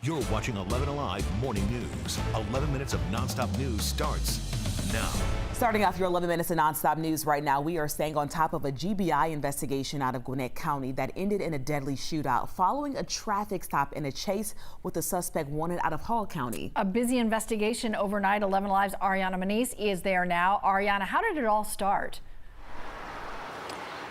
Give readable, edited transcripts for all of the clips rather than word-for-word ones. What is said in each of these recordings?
You're watching 11 Alive Morning News. 11 minutes of nonstop news starts now. Starting off your 11 minutes of nonstop news right now, we are staying on top of a GBI investigation out of Gwinnett County that ended in a deadly shootout following a traffic stop and a chase with the suspect wanted out of Hall County. A busy investigation overnight. 11 Alive's Ariana Maniz is there now. Ariana, how did it all start?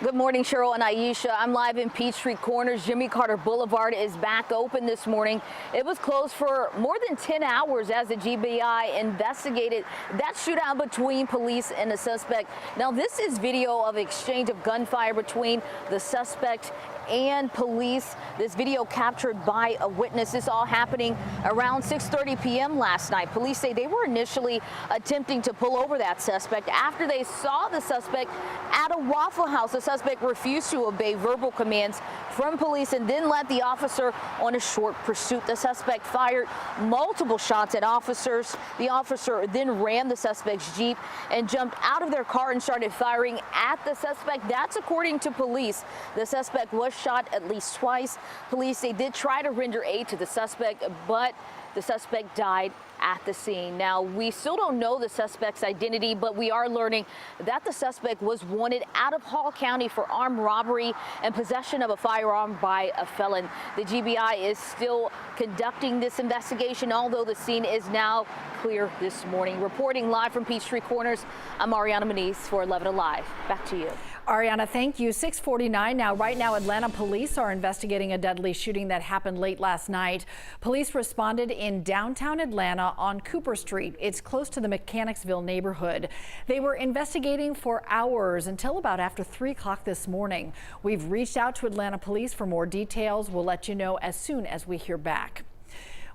Good morning, Cheryl and Aisha. I'm live in Peachtree Corners. Jimmy Carter Boulevard is back open this morning. It was closed for more than 10 hours as the GBI investigated that shootout between police and the suspect. Now, this is video of exchange of gunfire between the suspect and police. This video captured by a witness. This all happening around 6:30 p.m. last night. Police say they were initially attempting to pull over that suspect after they saw the suspect at a Waffle House. The suspect refused to obey verbal commands from police and then led the officer on a short pursuit. The suspect fired multiple shots at officers. The officer then ran the suspect's Jeep and jumped out of their car and started firing at the suspect. That's according to police. The suspect was shot at least twice. Police, they did try to render aid to the suspect, but the suspect died at the scene. Now, we still don't know the suspect's identity, but we are learning that the suspect was wanted out of Hall County for armed robbery and possession of a firearm by a felon. The GBI is still conducting this investigation, although the scene is now clear this morning. Reporting live from Peachtree Corners, I'm Ariana Maniz for 11 Alive. Back to you. Ariana, thank you. 6:49 now. Right now, Atlanta police are investigating a deadly shooting that happened late last night. Police responded in downtown Atlanta on Cooper Street. It's close to the Mechanicsville neighborhood. They were investigating for hours until about after 3 o'clock this morning. We've reached out to Atlanta police for more details. We'll let you know as soon as we hear back.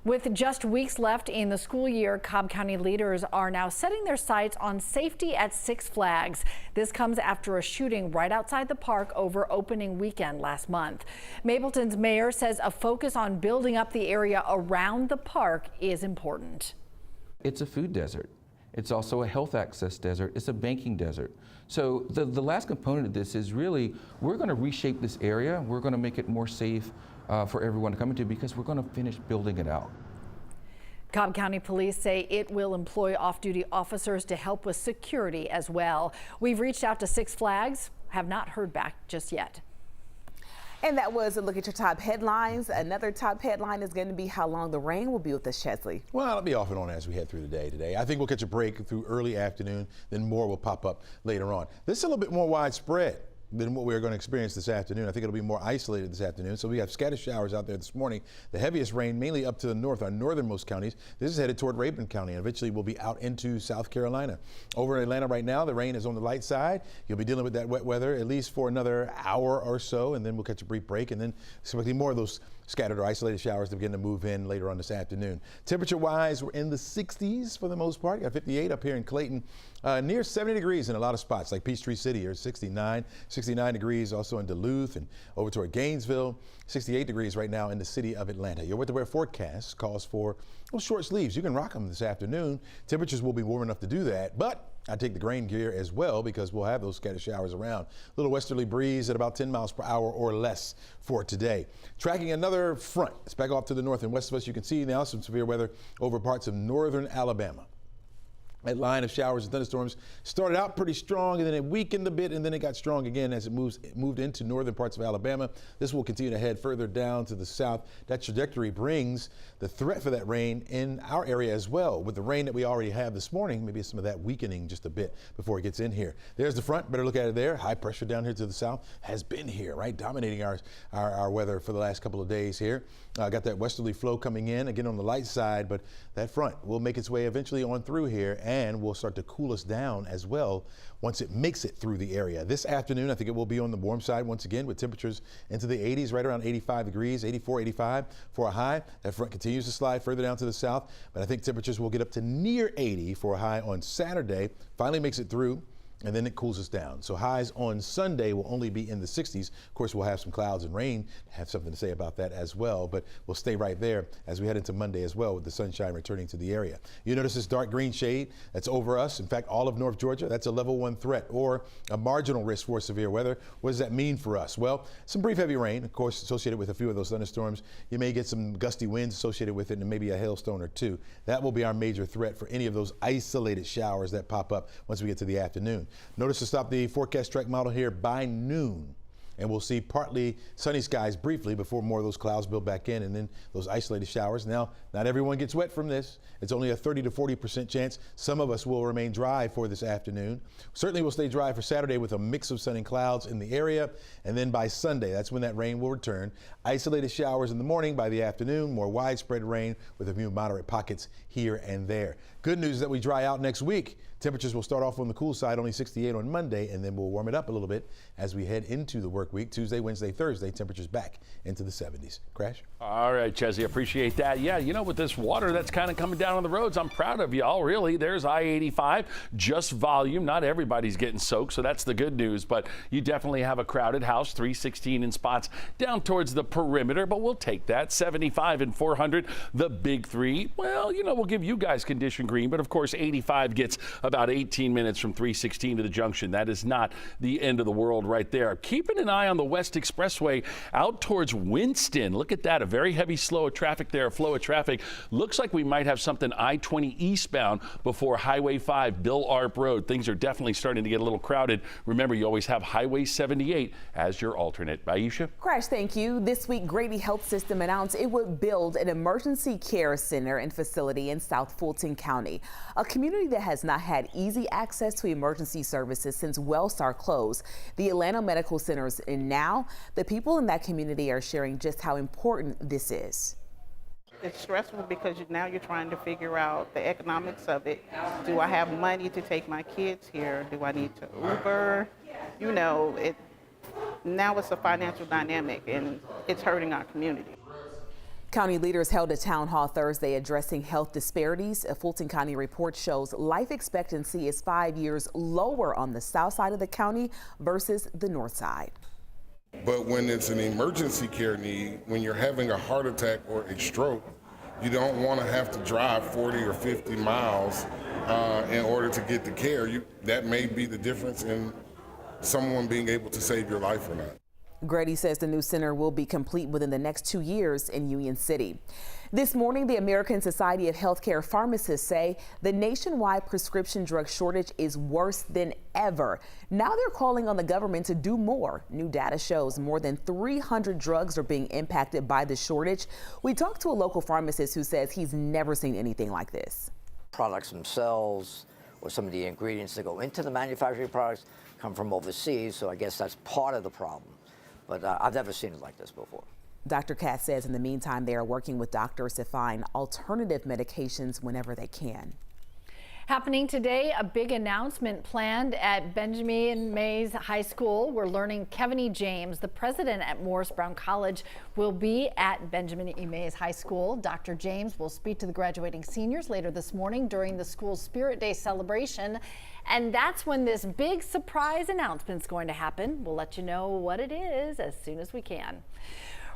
With just weeks left in the school year, Cobb County leaders are now setting their sights on safety at Six Flags. This comes after a shooting right outside the park over opening weekend last month. Mapleton's mayor says a focus on building up the area around the park is important. It's a food desert. It's also a health access desert. It's a banking desert. So the last component of this is really, we're going to reshape this area. We're going to make it more safe for everyone to come into because we're going to finish building it out. Cobb County Police say it will employ off-duty officers to help with security as well. We've reached out to Six Flags, have not heard back just yet. And that was a look at your top headlines. Another top headline is going to be how long the rain will be with us, Chesley. Well, it'll be off and on as we head through the day today. I think we'll catch a break through early afternoon, then more will pop up later on. This is a little bit more widespread than what we're going to experience this afternoon. I think it'll be more isolated this afternoon. So we have scattered showers out there this morning. The heaviest rain mainly up to the north, our northernmost counties. This is headed toward Rabun County and eventually will be out into South Carolina. Over in Atlanta right now, the rain is on the light side. You'll be dealing with that wet weather at least for another hour or so, and then we'll catch a brief break, and then expecting more of those scattered or isolated showers to begin to move in later on this afternoon. Temperature-wise, we're in the 60s for the most part. Got 58 up here in Clayton. Near 70 degrees in a lot of spots like Peachtree City or 69 degrees also in Duluth and over toward Gainesville. 68 degrees right now in the city of Atlanta. Your weather forecast calls for short sleeves. You can rock them this afternoon. Temperatures will be warm enough to do that, but I take the grain gear as well because we'll have those scattered showers around. A little westerly breeze at about 10 miles per hour or less for today. Tracking another front. It's back off to the north and west of us. You can see now some severe weather over parts of northern Alabama. That line of showers and thunderstorms started out pretty strong and then it weakened a bit and then it got strong again as it moved into northern parts of Alabama. This will continue to head further down to the south. That trajectory brings the threat for that rain in our area as well. With the rain that we already have this morning, maybe some of that weakening just a bit before it gets in here. There's the front. Better look at it there. High pressure down here to the south has been here, right? Dominating our weather for the last couple of days here. Got that westerly flow coming in again on the light side, but that front will make its way eventually on through here and will start to cool us down as well once it makes it through the area. This afternoon, I think it will be on the warm side once again with temperatures into the 80s, right around 85 degrees, 84, 85 for a high. That front continues to slide further down to the south, but I think temperatures will get up to near 80 for a high on Saturday. Finally makes it through and then it cools us down. So highs on Sunday will only be in the 60s. Of course, we'll have some clouds and rain. Have something to say about that as well, but we'll stay right there as we head into Monday as well with the sunshine returning to the area. You notice this dark green shade that's over us. In fact, all of North Georgia, that's a level 1 threat or a marginal risk for severe weather. What does that mean for us? Well, some brief heavy rain, of course, associated with a few of those thunderstorms. You may get some gusty winds associated with it and maybe a hailstone or two. That will be our major threat for any of those isolated showers that pop up once we get to the afternoon. Notice to stop the forecast track model here by noon. And we'll see partly sunny skies briefly before more of those clouds build back in and then those isolated showers. Now, not everyone gets wet from this. It's only a 30 to 40% chance. Some of us will remain dry for this afternoon. Certainly will stay dry for Saturday with a mix of sun and clouds in the area. And then by Sunday, that's when that rain will return. Isolated showers in the morning. By the afternoon, more widespread rain with a few moderate pockets here and there. Good news is that we dry out next week. Temperatures will start off on the cool side, only 68 on Monday, and then we'll warm it up a little bit as we head into the work week. Tuesday, Wednesday, Thursday, temperatures back into the 70s. Crash? All right, Chesney, appreciate that. Yeah, you know, with this water that's kind of coming down on the roads, I'm proud of y'all, really. There's I-85, just volume. Not everybody's getting soaked, so that's the good news. But you definitely have a crowded house, 316 in spots down towards the perimeter, but we'll take that. 75 and 400, the big three. Well, you know, we'll give you guys condition green, but of course, 85 gets about 18 minutes from 316 to the junction. That is not the end of the world right there. Keeping an eye on the West Expressway out towards Winston. Look at that, a very heavy flow of traffic there. Looks like we might have something I-20 eastbound before Highway 5, Bill Arp Road. Things are definitely starting to get a little crowded. Remember, you always have Highway 78 as your alternate. Aisha? Crash, thank you. This week, Grady Health System announced it would build an emergency care center and facility in South Fulton County, a community that has not had easy access to emergency services since Wellstar closed the Atlanta Medical Centers, and now the people in that community are sharing just how important this is. It's stressful because now you're trying to figure out the economics of it. Do I have money to take my kids here? Do I need to Uber? You know, now it's a financial dynamic and it's hurting our community. County leaders held a town hall Thursday addressing health disparities. A Fulton County report shows life expectancy is 5 years lower on the south side of the county versus the north side. But when it's an emergency care need, when you're having a heart attack or a stroke, you don't want to have to drive 40 or 50 miles in order to get the care. That may be the difference in someone being able to save your life or not. Grady says the new center will be complete within the next 2 years in Union City. This morning, the American Society of Healthcare Pharmacists say the nationwide prescription drug shortage is worse than ever. Now they're calling on the government to do more. New data shows more than 300 drugs are being impacted by the shortage. We talked to a local pharmacist who says he's never seen anything like this. Products themselves or some of the ingredients that go into the manufacturing products come from overseas, so I guess that's part of the problem. But I've never seen it like this before. Dr. Katz says in the meantime, they are working with doctors to find alternative medications whenever they can. Happening today, a big announcement planned at Benjamin Mays High School. We're learning Kevin E. James, the president at Morris Brown College, will be at Benjamin E. Mays High School. Dr. James will speak to the graduating seniors later this morning during the school's Spirit Day celebration. And that's when this big surprise announcement is going to happen. We'll let you know what it is as soon as we can.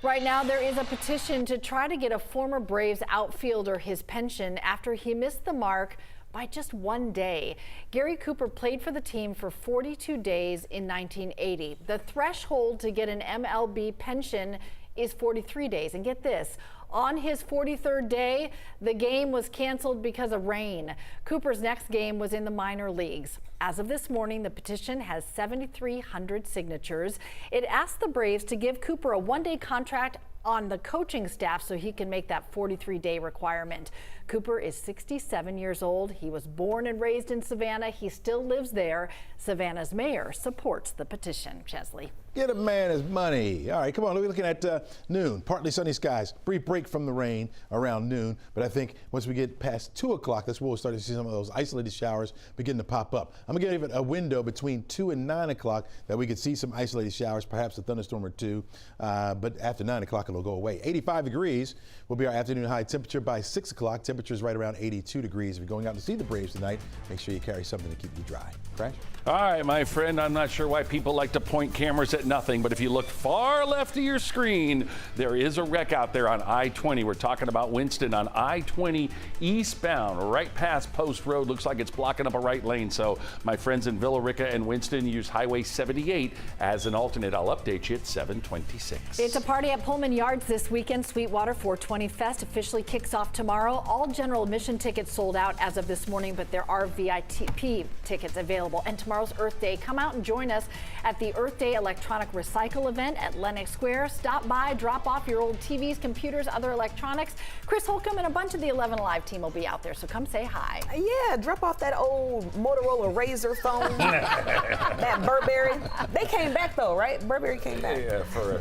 Right now, there is a petition to try to get a former Braves outfielder his pension after he missed the mark by just 1 day. Gary Cooper played for the team for 42 days in 1980. The threshold to get an MLB pension is 43 days. And get this, on his 43rd day, the game was canceled because of rain. Cooper's next game was in the minor leagues. As of this morning, the petition has 7,300 signatures. It asks the Braves to give Cooper a one-day contract on the coaching staff so he can make that 43-day requirement. Cooper is 67 years old. He was born and raised in Savannah. He still lives there. Savannah's mayor supports the petition. Chesley. Get a man his money. All right, come on. We're looking at noon. Partly sunny skies. Brief break from the rain around noon. But I think once we get past 2 o'clock, that's where we'll start to see some of those isolated showers begin to pop up. I'm going to give it a window between 2 and 9 o'clock that we could see some isolated showers, perhaps a thunderstorm or two. But after 9 o'clock, it'll go away. 85 degrees will be our afternoon high temperature by 6 o'clock. Temperature is right around 82 degrees. If you're going out to see the Braves tonight, make sure you carry something to keep you dry. Crash? All right, my friend, I'm not sure why people like to point cameras at nothing, but if you look far left of your screen, there is a wreck out there on I-20. We're talking about Winston on I-20 eastbound, right past Post Road. Looks like it's blocking up a right lane. So my friends in Villa Rica and Winston use Highway 78 as an alternate. I'll update you at 7:26. It's a party at Pullman Yards this weekend. Sweetwater 420 Fest officially kicks off tomorrow. All general admission tickets sold out as of this morning, but there are VIP tickets available. And tomorrow's Earth Day. Come out and join us at the Earth Day Electronic Recycle event at Lenox Square. Stop by, drop off your old TVs, computers, other electronics. Chris Holcomb and a bunch of the 11 Alive team will be out there, so come say hi. Yeah, drop off that old Motorola Razr phone, that Burberry. They came back though, right? Burberry came back. Yeah, for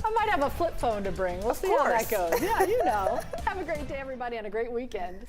I might have a flip phone to bring. We'll see how that goes. Yeah, you know. Have a great day, everybody, and a great weekend.